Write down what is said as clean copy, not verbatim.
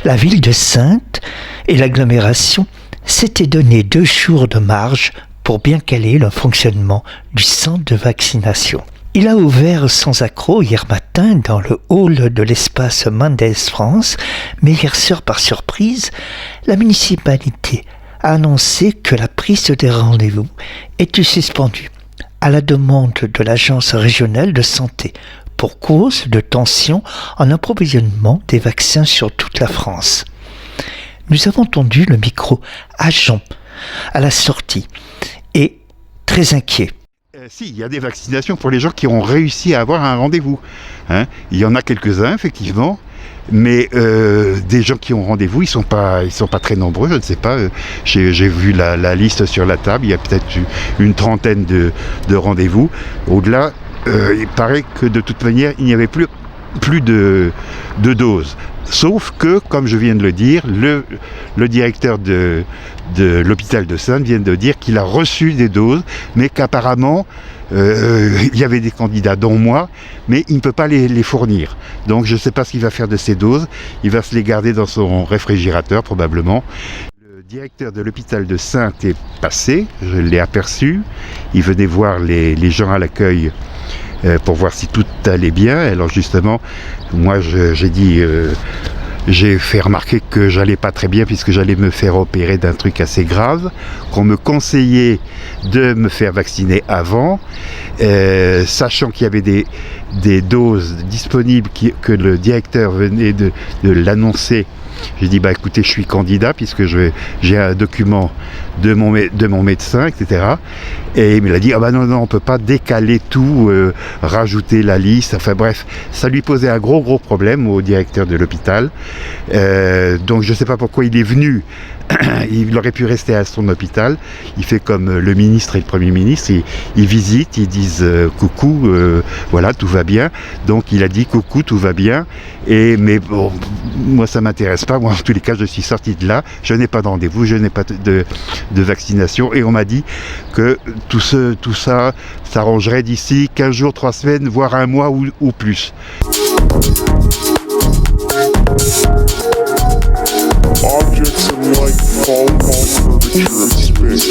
La ville de Saintes et l'agglomération s'étaient donné 2 jours de marge pour bien caler le fonctionnement du centre de vaccination. Il a ouvert sans accroc hier matin dans le hall de l'espace Mendes France, mais hier soir, par surprise, la municipalité a annoncé que la prise des rendez-vous était suspendue à la demande de l'Agence régionale de santé pour cause de tensions en approvisionnement des vaccins sur toute la France. Nous avons tendu le micro à Jean à la sortie et très inquiet. Si, il y a des vaccinations pour les gens qui ont réussi à avoir un rendez-vous. Il y en a quelques-uns, effectivement, mais des gens qui ont rendez-vous, ils sont pas très nombreux, je ne sais pas. J'ai vu la liste sur la table, il y a peut-être une trentaine de rendez-vous. Au-delà, il paraît que de toute manière, il n'y avait plus de doses. Sauf que, comme je viens de le dire, le directeur de l'hôpital de Saintes vient de dire qu'il a reçu des doses, mais qu'apparemment, il y avait des candidats, dont moi, mais il ne peut pas les fournir. Donc je ne sais pas ce qu'il va faire de ces doses. Il va se les garder dans son réfrigérateur, probablement. Le directeur de l'hôpital de Saintes est passé, je l'ai aperçu. Il venait voir les gens à l'accueil pour voir si tout allait bien. Alors justement, moi j'ai fait remarquer que j'allais pas très bien puisque j'allais me faire opérer d'un truc assez grave, qu'on me conseillait de me faire vacciner avant, sachant qu'il y avait des doses disponibles que le directeur venait de l'annoncer. J'ai dit, écoutez, je suis candidat puisque j'ai un document de mon médecin, etc. Et il me l'a dit, non, on ne peut pas décaler tout, rajouter la liste. Enfin bref, ça lui posait un gros problème au directeur de l'hôpital. Donc je ne sais pas pourquoi il est venu. Il aurait pu rester à son hôpital. Il fait comme le ministre et le Premier ministre. Ils visitent, ils disent coucou, voilà, tout va bien. Donc il a dit coucou, tout va bien. Mais bon, moi ça m'intéresse pas. Moi en tous les cas, je suis sorti de là. Je n'ai pas de rendez-vous, je n'ai pas de vaccination. Et on m'a dit que tout ça s'arrangerait d'ici 15 jours, 3 semaines, voire un mois ou plus. Objects in light fall upon curvature of space.